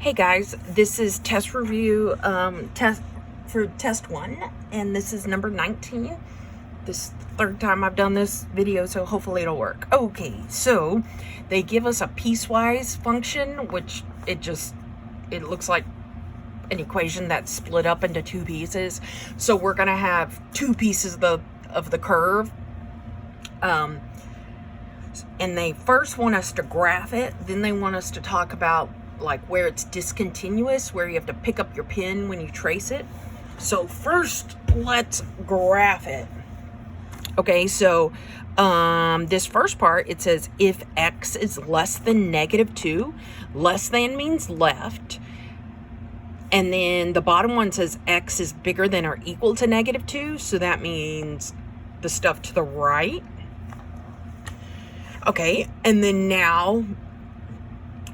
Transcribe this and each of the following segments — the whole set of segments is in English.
Hey guys, this is test review test for test 1, and this is number 19. This is the third time I've done this video, so hopefully it'll work. Okay, so they give us a piecewise function, which it looks like an equation that's split up into two pieces. So we're gonna have two pieces of the curve. And they first want us to graph it, then they want us to talk about like where it's discontinuous, where you have to pick up your pen when you trace it. So first, let's graph it. Okay, so this first part, it says if x is less than -2, less than means left. And then the bottom one says x is bigger than or equal to -2, so that means the stuff to the right. Okay, and then now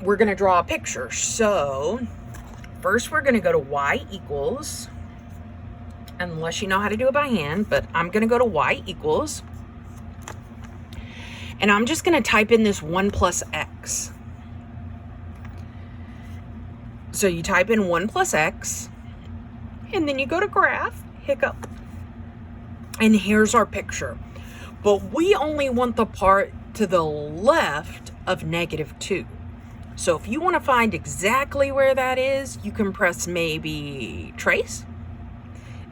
we're going to draw a picture. So first we're going to go to y equals, unless you know how to do it by hand, but I'm going to go to y equals. And I'm just going to type in this 1 plus x. So you type in 1 plus x, and then you go to graph, hiccup. And here's our picture. But we only want the part to the left of -2. So if you want to find exactly where that is, you can press maybe trace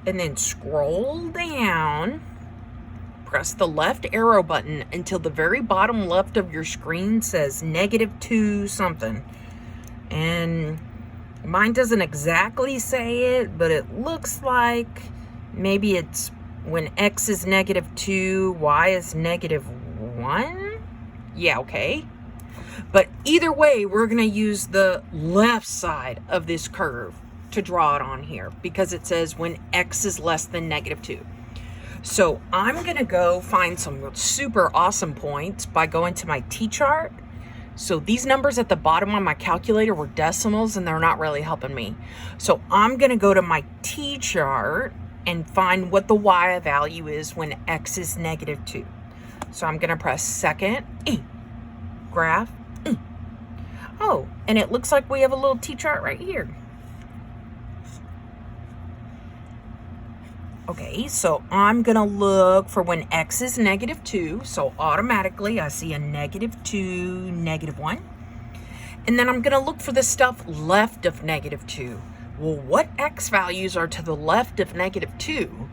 and then scroll down, press the left arrow button until the very bottom left of your screen says -2 something. And mine doesn't exactly say it, but it looks like maybe it's when x is -2, y is -1. Yeah, okay. But either way, we're going to use the left side of this curve to draw it on here because it says when x is less than -2. So I'm going to go find some super awesome points by going to my T-chart. So these numbers at the bottom on my calculator were decimals and they're not really helping me. So I'm going to go to my T-chart and find what the y value is when x is -2. So I'm going to press second, graph. Oh, and it looks like we have a little T-chart right here. Okay, so I'm going to look for when x is -2. So automatically I see a -2, -1. And then I'm going to look for the stuff left of -2. Well, what x values are to the left of -2?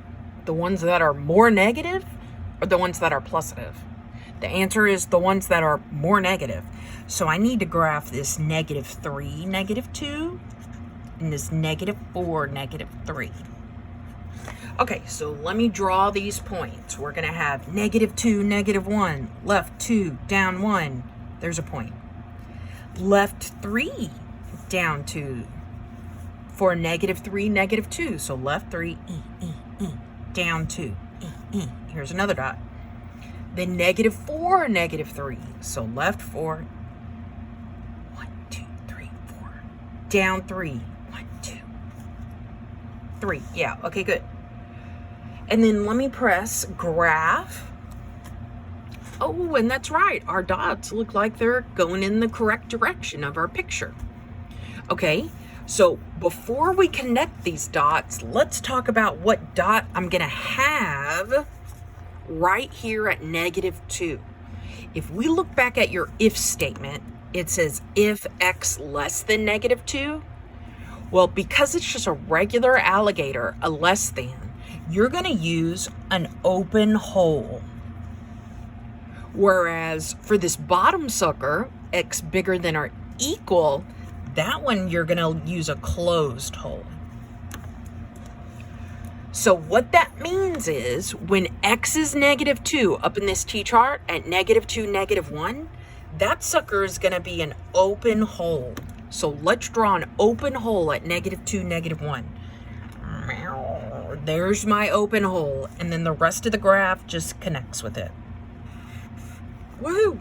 The ones that are more negative or the ones that are positive? The answer is the ones that are more negative. So I need to graph this -3, -2, and this -4, -3. Okay, so let me draw these points. We're going to have -2, -1, left 2, down 1. There's a point. Left 3, down 2. For -3, -2. So left 3, down 2, Here's another dot. Then -4, -3. So left 4, 1, 2, 3, 4. Down 3, 1, 2, 3. Yeah, okay, good. And then let me press graph. Oh, and that's right. Our dots look like they're going in the correct direction of our picture. Okay, so before we connect these dots, let's talk about what dot I'm going to have right here at -2. If we look back at your if statement, it says if x less than -2. Well, because it's just a regular alligator, a less than, you're going to use an open hole. Whereas for this bottom sucker, x bigger than or equal, that one you're going to use a closed hole. So what that means is when x is -2 up in this T-chart at -2, -1, that sucker is going to be an open hole. So let's draw an open hole at -2, -1. There's my open hole, and then the rest of the graph just connects with it. Woohoo!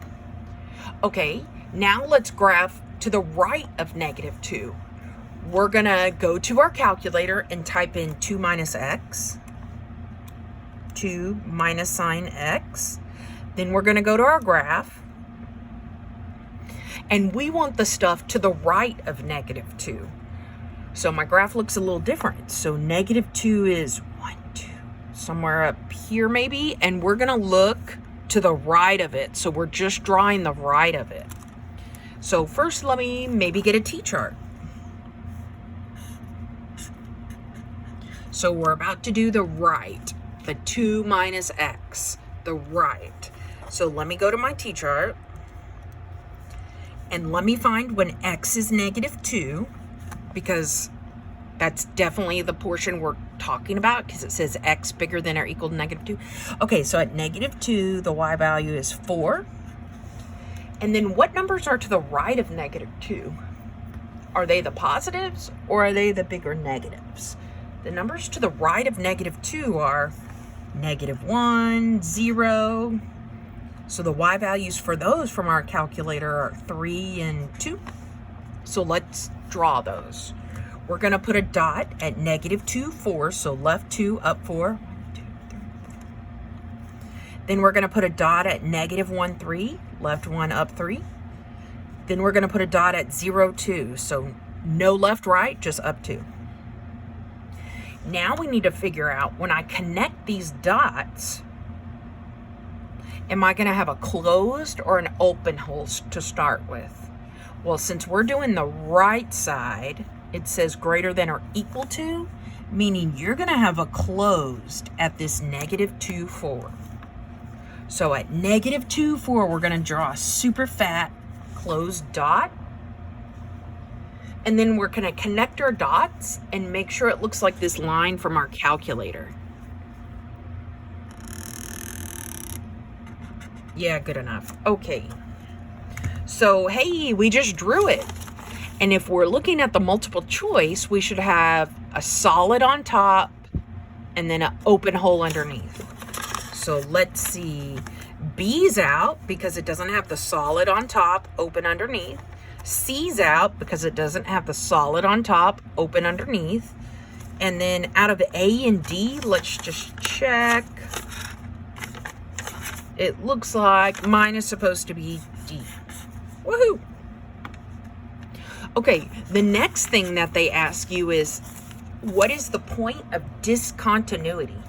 Okay, now let's graph to the right of -2. We're going to go to our calculator and type in 2 minus x, 2 minus sine x. Then we're going to go to our graph. And we want the stuff to the right of -2. So my graph looks a little different. So -2 is 1, 2, somewhere up here maybe. And we're going to look to the right of it. So we're just drawing the right of it. So first, let me maybe get a t-chart. So we're about to do the right, the 2 minus x, the right. So let me go to my t-chart. And let me find when x is -2, because that's definitely the portion we're talking about, because it says x bigger than or equal to -2. Okay, so at -2, the y value is 4. And then what numbers are to the right of -2? Are they the positives or are they the bigger negatives? The numbers to the right of -2 are -1, 0. So the y values for those from our calculator are 3 and 2. So let's draw those. We're going to put a dot at -2, 4. So left 2, up 4. 1, 2, 3, 4. Then we're going to put a dot at -1, 3. Left 1, up 3. Then we're going to put a dot at 0, 2. So no left, right, just up 2. Now we need to figure out, when I connect these dots, am I going to have a closed or an open hole to start with? Well, since we're doing the right side, it says greater than or equal to, meaning you're going to have a closed at this -2, 4. So at -2, 4, we're going to draw a super fat closed dot. And then we're going to connect our dots and make sure it looks like this line from our calculator. Yeah, good enough. Okay. So, hey, we just drew it. And if we're looking at the multiple choice, we should have a solid on top and then an open hole underneath. So let's see. B's out because it doesn't have the solid on top, open underneath. C's out because it doesn't have the solid on top, open underneath. And then out of A and D, let's just check. It looks like mine is supposed to be D. Woohoo! Okay, the next thing that they ask you is, what is the point of discontinuity?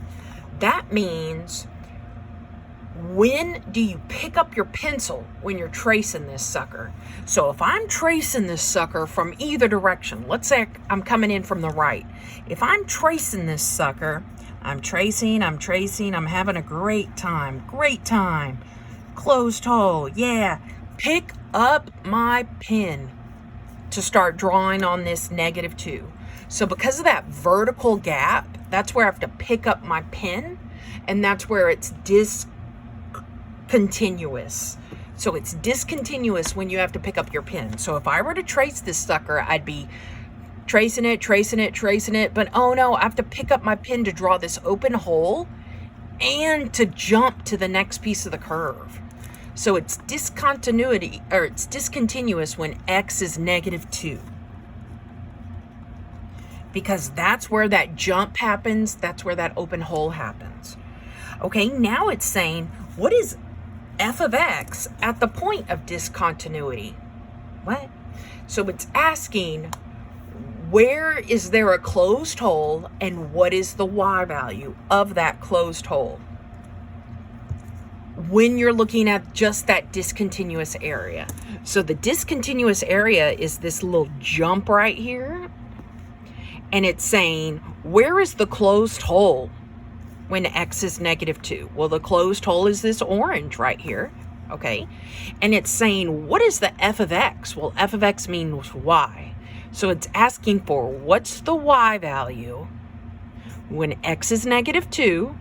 That means, when do you pick up your pencil when you're tracing this sucker? So if I'm tracing this sucker from either direction, let's say I'm coming in from the right. If I'm tracing this sucker, I'm tracing, I'm having a great time, closed hole, yeah. Pick up my pen to start drawing on this -2. So because of that vertical gap, that's where I have to pick up my pen, and that's where it's discontinuous. So it's discontinuous when you have to pick up your pen. So if I were to trace this sucker, I'd be tracing it, but oh no, I have to pick up my pen to draw this open hole and to jump to the next piece of the curve. So it's discontinuity, or it's discontinuous when x is -2. Because that's where that jump happens, that's where that open hole happens. Okay, now it's saying, what is f of x at the point of discontinuity? What? So it's asking, where is there a closed hole and what is the y value of that closed hole? When you're looking at just that discontinuous area. So the discontinuous area is this little jump right here. And it's saying, where is the closed hole when x is -2? Well, the closed hole is this orange right here, okay? And it's saying, what is the f of x? Well, f of x means y. So it's asking for, what's the y value when x is -2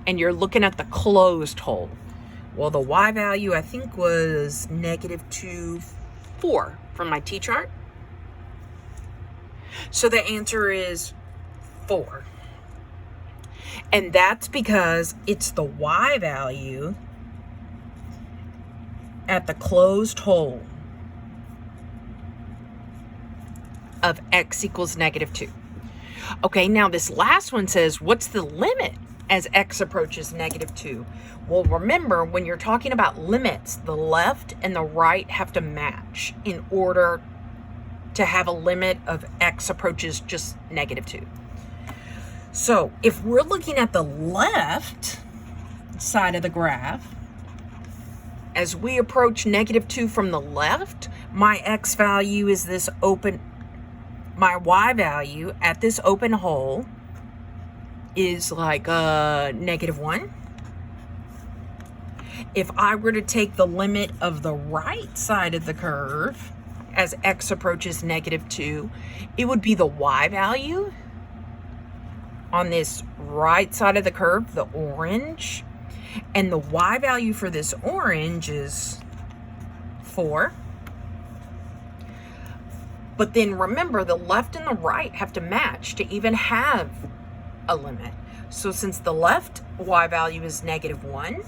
and you're looking at the closed hole? Well, the y value, I think, was -2, 4 from my t-chart. So the answer is 4. And that's because it's the y value at the closed hole of x equals -2. Okay, now this last one says, what's the limit as x approaches -2. Well, remember, when you're talking about limits, the left and the right have to match in order to have a limit of x approaches just -2. So if we're looking at the left side of the graph, as we approach -2 from the left, my x value is this open, my y value at this open hole is like -1. If I were to take the limit of the right side of the curve as x approaches -2, it would be the y value on this right side of the curve, the orange. And the y value for this orange is 4. But then remember, the left and the right have to match to even have a limit. So since the left y value is -1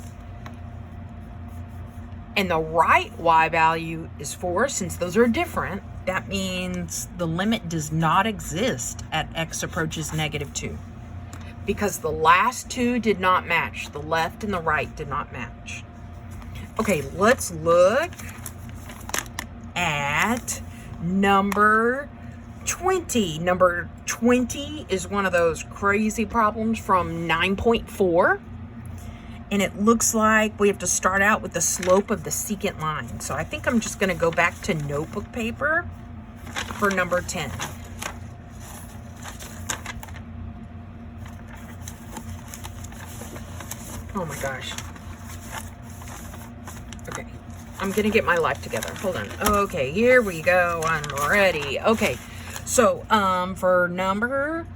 and the right y value is 4, since those are different, that means the limit does not exist at x approaches -2. Because the last two did not match. The left and the right did not match. Okay, let's look at number 20. Number 20 is one of those crazy problems from 9.4. And it looks like we have to start out with the slope of the secant line. So I think I'm just going to go back to notebook paper for number 10. Oh my gosh. Okay, I'm gonna get my life together. Hold on. Okay, here we go. I'm ready. Okay, so for number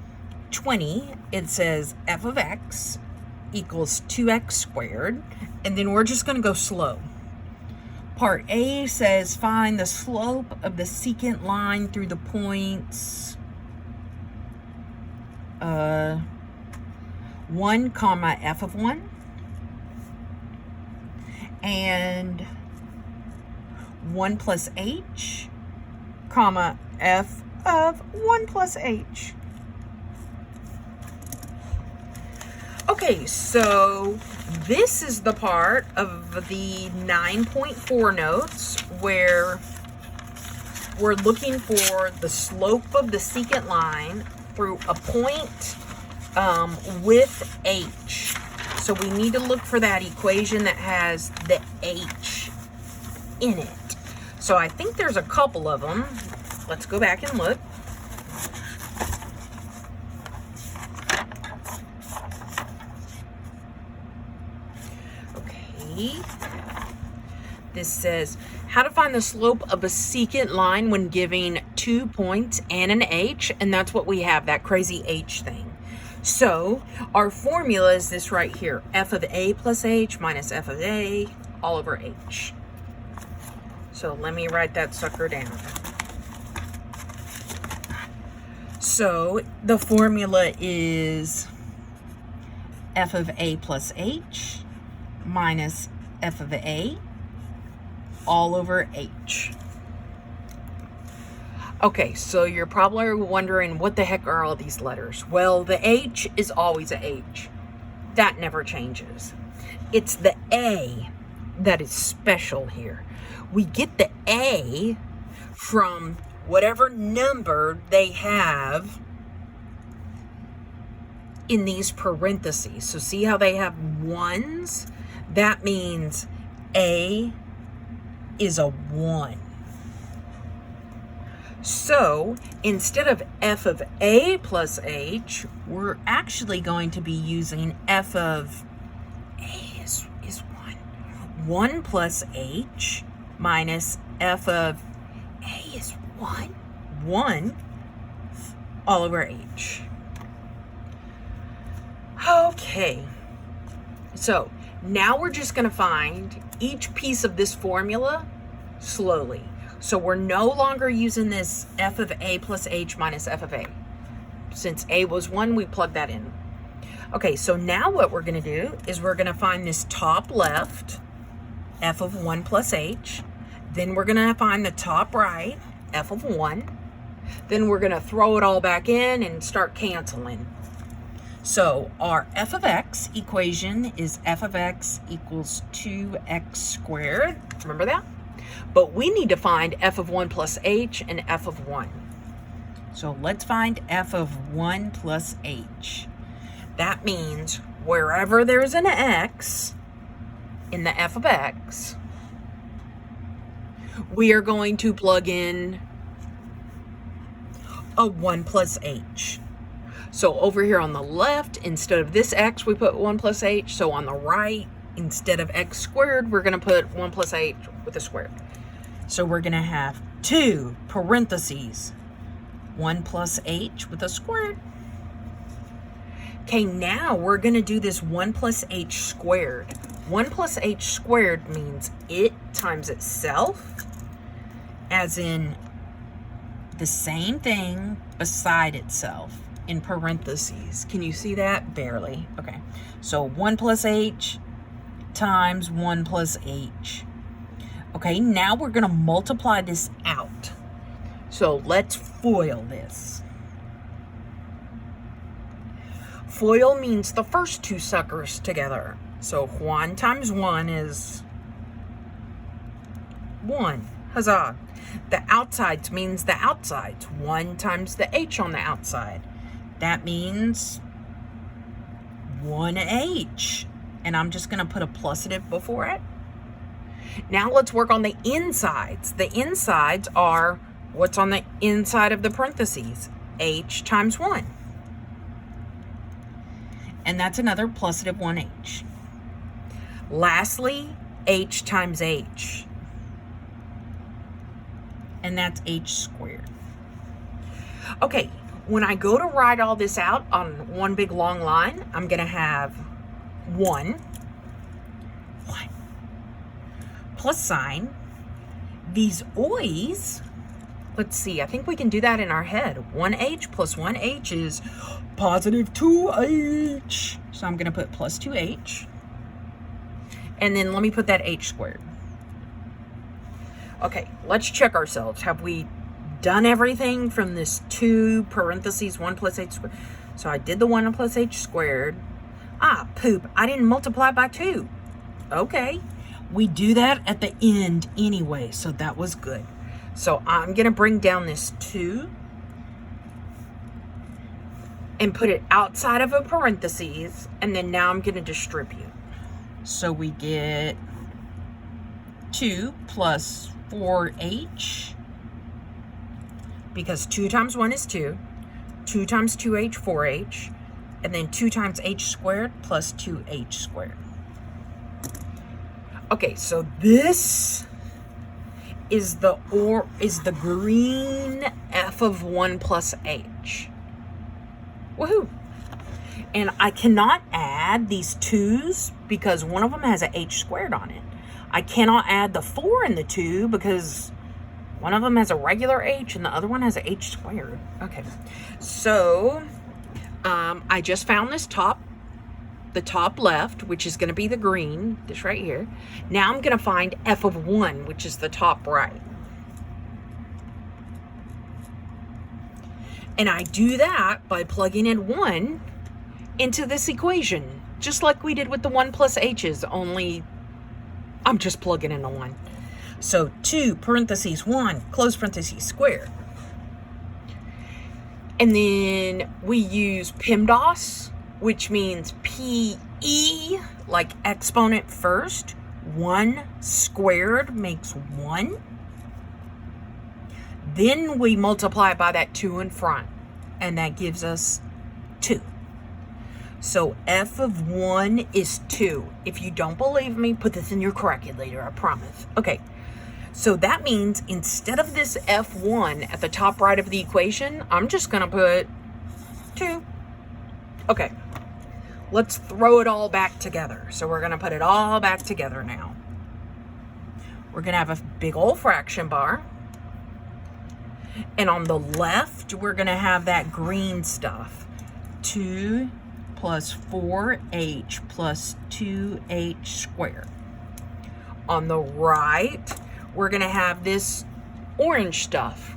20, it says f of x equals 2x squared, and then we're just gonna go slow. Part A says find the slope of the secant line through the points 1 comma f of 1 and 1 plus h comma f of 1 plus h. Okay, so this is the part of the 9.4 notes where we're looking for the slope of the secant line through a point with h. So we need to look for that equation that has the h in it. So I think there's a couple of them. Let's go back and look. Okay. This says how to find the slope of a secant line when giving 2 points and an h, and that's what we have, that crazy h thing. So our formula is this right here, f of a plus h minus f of a all over h. So let me write that sucker down. So the formula is f of a plus h minus f of a all over h. Okay, so you're probably wondering, what the heck are all these letters? Well, the H is always a H. That never changes. It's the A that is special here. We get the A from whatever number they have in these parentheses. So see how they have ones? That means A is a 1. So instead of f of a plus h, we're actually going to be using f of a is 1. 1 plus h minus f of a is 1. 1 all over h. Okay. So now we're just going to find each piece of this formula slowly. So we're no longer using this f of a plus h minus f of a. Since a was 1, we plug that in. Okay, so now what we're going to do is we're going to find this top left, f of 1 plus h. Then we're going to find the top right, f of 1. Then we're going to throw it all back in and start canceling. So our f of x equation is f of x equals 2x squared. Remember that? But we need to find f of 1 plus h and f of 1. So let's find f of 1 plus h. That means wherever there's an x in the f of x, we are going to plug in a 1 plus h. So over here on the left, instead of this x, we put 1 plus h. So on the right, instead of x squared, we're going to put 1 plus h with a square. So we're going to have 2 parentheses, 1 plus h with a square. Okay, now we're going to do this 1 plus h squared. 1 plus h squared means it times itself, as in the same thing beside itself in parentheses. Can you see that? Barely. Okay, so 1 plus h times 1 plus h. Okay, now we're going to multiply this out. So let's FOIL this. FOIL means the first two suckers together. So 1 times 1 is 1. Huzzah. The outsides means the outsides. 1 times the h on the outside. That means 1h. And I'm just going to put a plusative before it. Now let's work on the insides. The insides are what's on the inside of the parentheses. H times 1. And that's another plusative 1h. Lastly, h times h. And that's h squared. Okay, when I go to write all this out on one big long line, I'm going to have 1 plus sign. These oi's, let's see, I think we can do that in our head. 1h plus 1h is positive 2h. So I'm going to put plus 2h. And then let me put that h squared. Okay, let's check ourselves. Have we done everything from this 2 parentheses 1 plus h squared? So I did the 1 plus h squared. Ah, poop, I didn't multiply by 2. Okay, we do that at the end anyway, so that was good. So I'm going to bring down this 2 and put it outside of a parentheses, and then now I'm going to distribute. So we get 2 plus 4h, because 2 times 1 is 2, 2 times 2h, 4h, and then 2 times h squared plus 2h squared. Okay, so this is the green f of 1 plus h. Woohoo! And I cannot add these 2's because one of them has a h squared on it. I cannot add the 4 and the 2 because one of them has a regular h and the other one has a h squared. Okay, so I just found this the top left, which is going to be the green, this right here. Now I'm going to find f of 1, which is the top right. And I do that by plugging in 1 into this equation, just like we did with the 1 plus h's, only I'm just plugging in a 1. So 2 parentheses 1 close parentheses squared. And then we use PEMDAS, which means PE, like exponent first. 1 squared makes 1. Then we multiply by that 2 in front, and that gives us 2. So f of 1 is 2. If you don't believe me, put this in your calculator, I promise. Okay, so that means instead of this f1 at the top right of the equation, I'm just going to put 2. Okay, let's throw it all back together. So we're going to put it all back together now. We're going to have a big old fraction bar. And on the left, we're going to have that green stuff. 2 plus 4h plus 2h squared. On the right, we're going to have this orange stuff.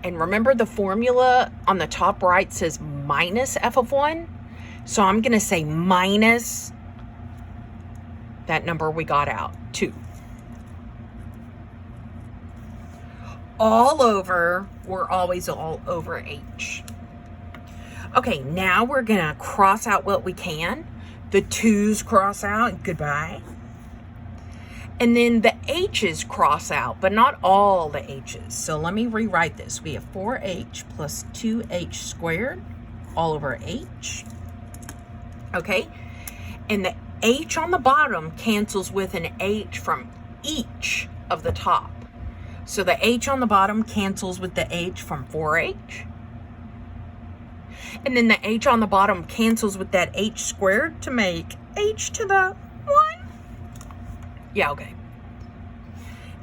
And remember, the formula on the top right says minus f of 1. So I'm going to say minus that number we got out, 2. All over, we're always all over h. Okay, now we're going to cross out what we can. The 2's cross out, goodbye. And then the h's cross out, but not all the h's. So let me rewrite this. We have 4h plus 2h squared all over h. Okay? And the h on the bottom cancels with an h from each of the top. So the h on the bottom cancels with the h from 4h. And then the h on the bottom cancels with that h squared to make h to the 1. Yeah, okay.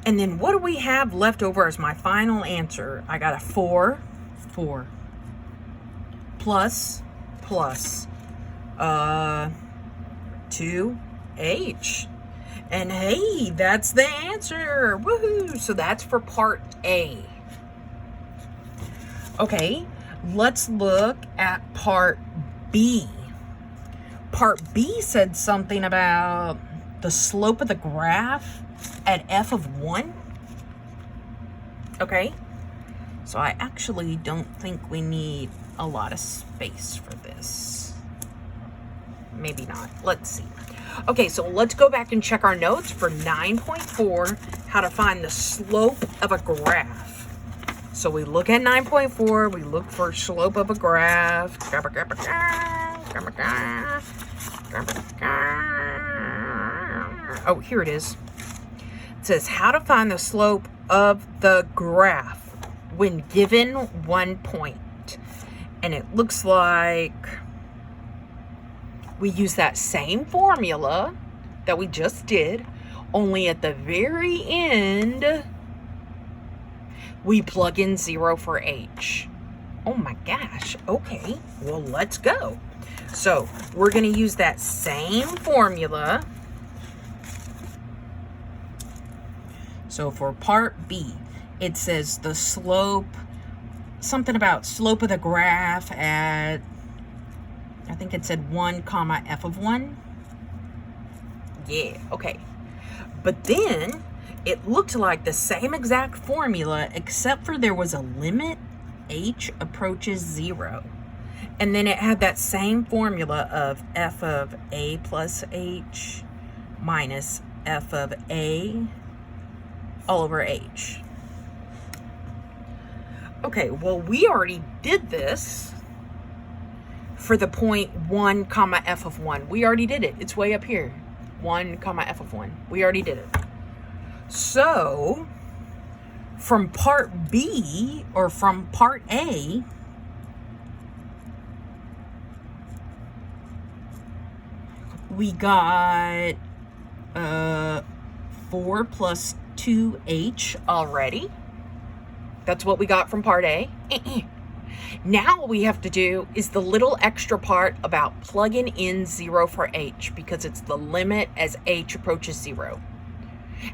And then what do we have left over as my final answer? I got a 4 plus 2h. And hey, that's the answer. Woohoo! So that's for part A. Okay, let's look at part B. Part B said something about the slope of the graph at f of 1. Okay, so I actually don't think we need a lot of space for this. Maybe not. Let's see. Okay, so let's go back and check our notes for 9.4, how to find the slope of a graph. So we look at 9.4, we look for slope of a graph. Oh, here it is. It says how to find the slope of the graph when given 1 point. And it looks like we use that same formula that we just did, only at the very end, we plug in 0 for h. Oh my gosh. Okay, well, let's go. So we're going to use that same formula. So for part B, it says the slope, something about slope of the graph at, I think it said 1 comma f of 1. Yeah, okay. But then it looked like the same exact formula, except for there was a limit, h approaches 0. And then it had that same formula of f of a plus h minus f of a all over h. Okay, well, we already did this for the point 1 comma f of 1. We already did it. It's way up here. 1 comma f of 1. We already did it. So from part B, or from part A, we got 4 plus 2h already. That's what we got from part A. Now what we have to do is the little extra part about plugging in 0 for h, because it's the limit as h approaches 0.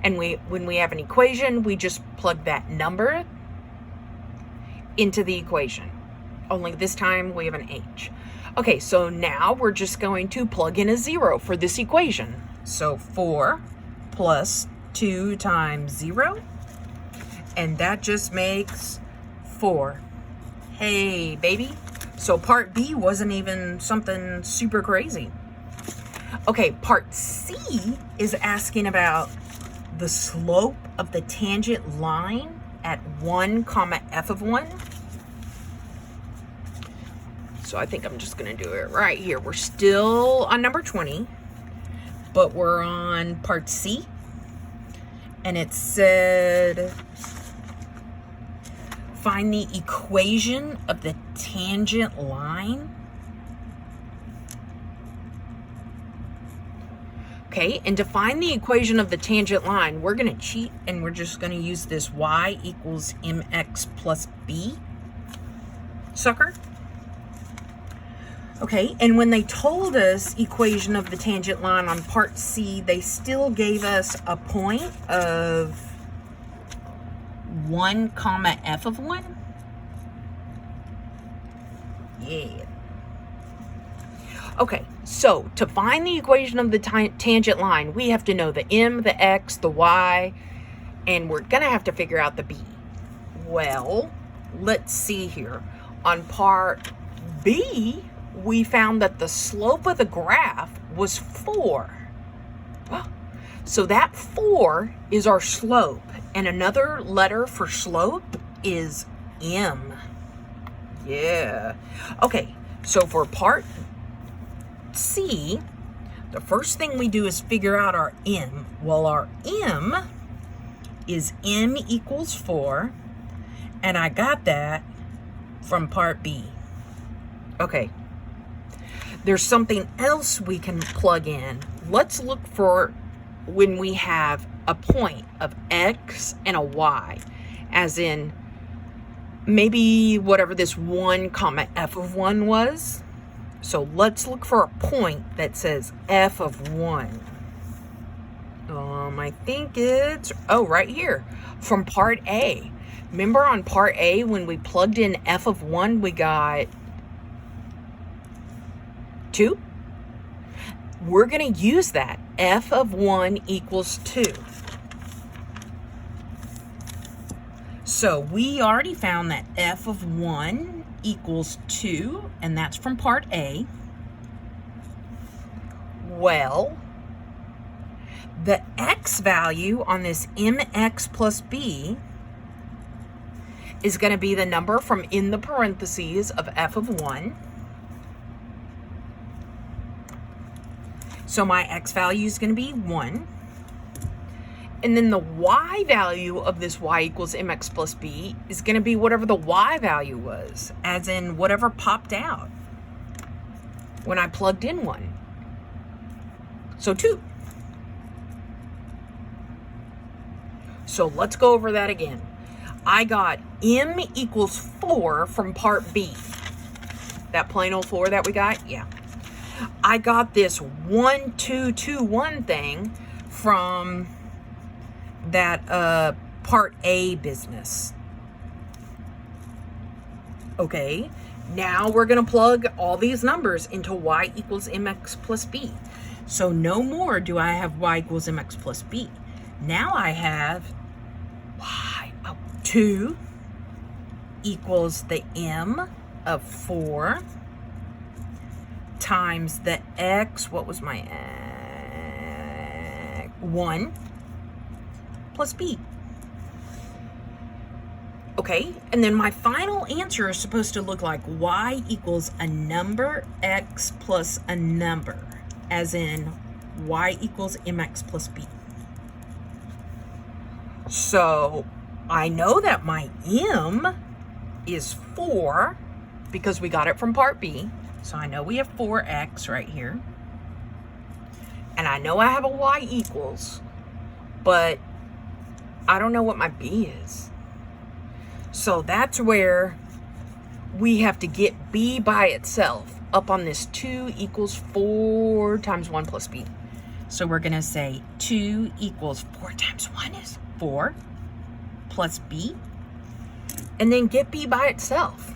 And when we have an equation, we just plug that number into the equation. Only this time we have an h. Okay, so now we're just going to plug in a 0 for this equation. So 4 plus 2 times 0, and that just makes 4. Hey, baby. So part B wasn't even something super crazy. Okay, part C is asking about the slope of the tangent line at 1 comma f of 1. So I think I'm just going to do it right here. We're still on number 20, but we're on part C. And it said, find the equation of the tangent line. Okay, and to find the equation of the tangent line, we're going to cheat, and we're just going to use this y equals mx plus b sucker. Okay, and when they told us equation of the tangent line on part C, they still gave us a point of 1 comma f of 1. Yeah. Okay, so to find the equation of the tangent line, we have to know the m, the x, the y, and we're going to have to figure out the b. Well, let's see here. On part B, we found that the slope of the graph was 4. So that 4 is our slope, and another letter for slope is m. Yeah. Okay, so for part C, the first thing we do is figure out our m. Well, our m is m equals 4, and I got that from part B. Okay, there's something else we can plug in. Let's look for when we have a point of x and a y, as in maybe whatever this 1 comma f of 1 was. So let's look for a point that says f of 1. I think it's, right here from part A. Remember on part A when we plugged in f of 1, we got 2? We're going to use that. F of 1 equals 2. So we already found that f of 1 equals 2, and that's from part A. Well, the x value on this mx plus b is going to be the number from in the parentheses of f of 1. So my x value is going to be 1. And then the y value of this y equals mx plus b is going to be whatever the y value was, as in whatever popped out when I plugged in 1. So 2. So let's go over that again. I got m equals 4 from part B. That plain old 4 that we got? Yeah. I got this 1, 2, 2, 1 thing from that part A business. Okay, now we're going to plug all these numbers into y equals mx plus b. So no more do I have y equals mx plus b. Now I have 2 equals the m of 4 times the x, what was my x? 1 plus b. Okay, and then my final answer is supposed to look like y equals a number x plus a number, as in y equals mx plus b. So I know that my m is 4 because we got it from part B. So I know we have 4x right here. And I know I have a y equals, but I don't know what my b is. So that's where we have to get b by itself up on this 2 equals 4 times 1 plus b. So we're going to say 2 equals 4 times 1 is 4 plus b. And then get b by itself.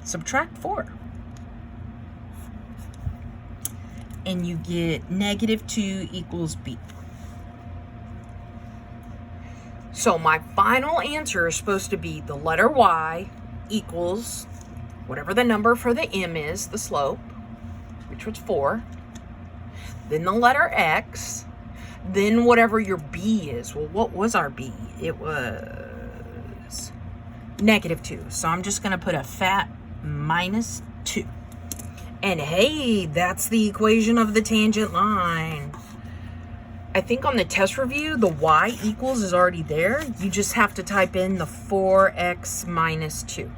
Subtract 4. And you get negative 2 equals b. So my final answer is supposed to be the letter y equals whatever the number for the m is, the slope, which was 4. Then the letter x. Then whatever your b is. Well, what was our b? It was negative 2. So I'm just going to put a fat minus 2. And hey, that's the equation of the tangent line. I think on the test review, the y equals is already there. You just have to type in the 4x minus 2.